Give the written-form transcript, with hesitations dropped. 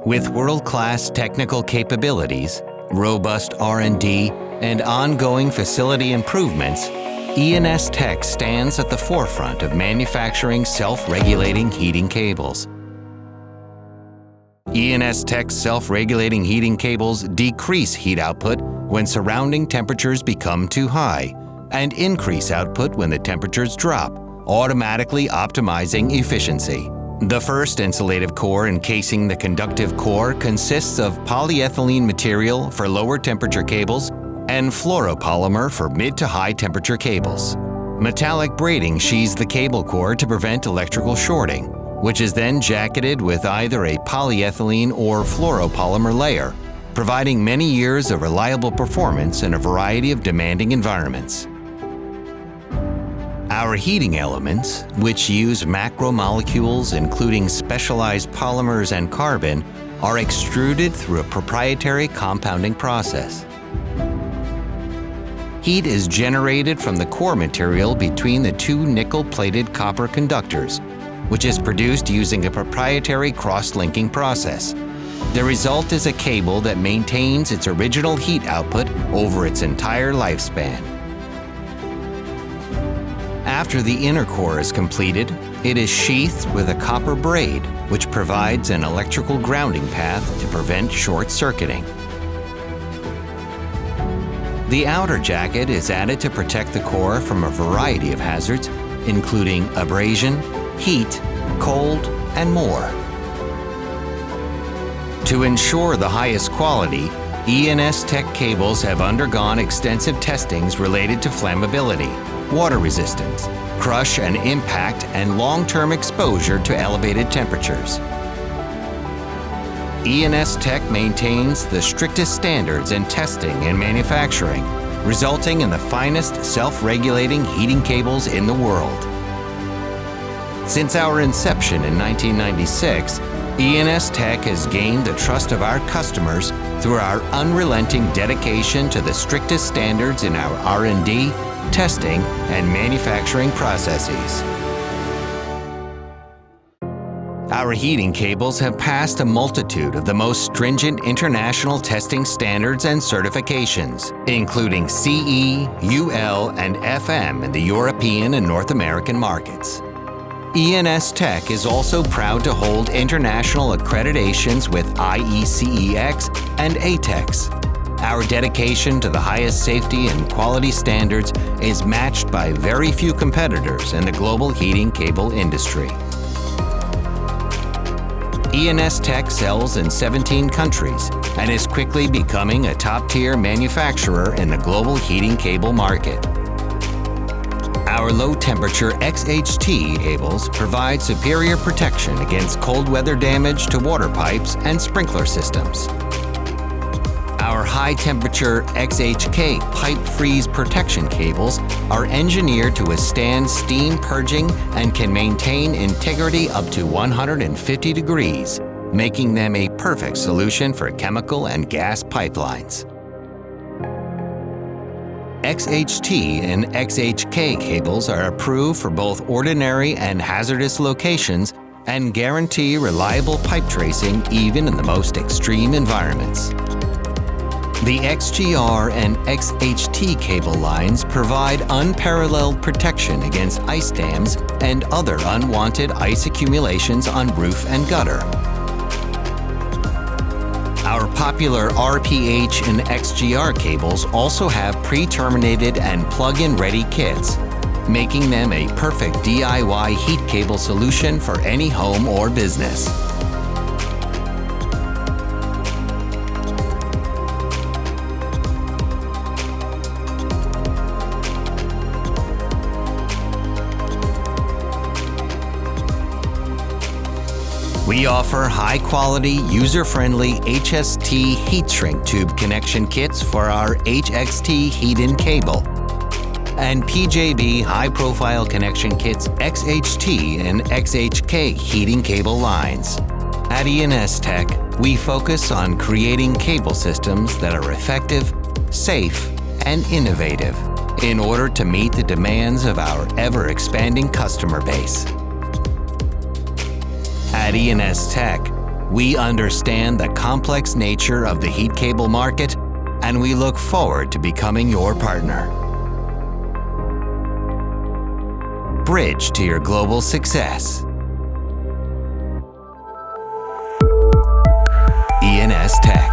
With world-class technical capabilities, robust R&D, and ongoing facility improvements, E&S Tech stands at the forefront of manufacturing self-regulating heating cables. E&S Tech's self-regulating heating cables decrease heat output when surrounding temperatures become too high and increase output when the temperatures drop, automatically optimizing efficiency. The first insulative core encasing the conductive core consists of polyethylene material for lower temperature cables and fluoropolymer for mid to high temperature cables. Metallic braiding sheathes the cable core to prevent electrical shorting, which is then jacketed with either a polyethylene or fluoropolymer layer, providing many years of reliable performance in a variety of demanding environments. Our heating elements, which use macromolecules including specialized polymers and carbon, are extruded through a proprietary compounding process. Heat is generated from the core material between the two nickel-plated copper conductors, which is produced using a proprietary cross-linking process. The result is a cable that maintains its original heat output over its entire lifespan. After the inner core is completed, it is sheathed with a copper braid, which provides an electrical grounding path to prevent short-circuiting. The outer jacket is added to protect the core from a variety of hazards, including abrasion, heat, cold, and more. To ensure the highest quality, E&S Tech cables have undergone extensive testings related to flammability, water resistance, crush and impact, and long-term exposure to elevated temperatures. E&S Tech maintains the strictest standards in testing and manufacturing, resulting in the finest self-regulating heating cables in the world. Since our inception in 1996, E&S Tech has gained the trust of our customers through our unrelenting dedication to the strictest standards in our R&D, testing, and manufacturing processes. Our heating cables have passed a multitude of the most stringent international testing standards and certifications, including CE, UL, and FM in the European and North American markets. E&S Tech is also proud to hold international accreditations with IECEx and ATEX. Our dedication to the highest safety and quality standards is matched by very few competitors in the global heating cable industry. E&S Tech sells in 17 countries and is quickly becoming a top-tier manufacturer in the global heating cable market. Our low-temperature XHT cables provide superior protection against cold weather damage to water pipes and sprinkler systems. Our high-temperature XHK pipe freeze protection cables are engineered to withstand steam purging and can maintain integrity up to 150 degrees, making them a perfect solution for chemical and gas pipelines. XHT and XHK cables are approved for both ordinary and hazardous locations and guarantee reliable pipe tracing even in the most extreme environments. The XGR and XHT cable lines provide unparalleled protection against ice dams and other unwanted ice accumulations on roof and gutter. Our popular RPH and XGR cables also have pre-terminated and plug-in ready kits, making them a perfect DIY heat cable solution for any home or business. We offer high-quality, user-friendly HST heat shrink tube connection kits for our HXT heat-in cable and PJB high-profile connection kits XHT and XHK heating cable lines. At E&S Tech, we focus on creating cable systems that are effective, safe, and innovative in order to meet the demands of our ever-expanding customer base. At E&S Tech, We understand the complex nature of the heat cable market, and we look forward to becoming your partner. Bridge to your global success. E&S Tech.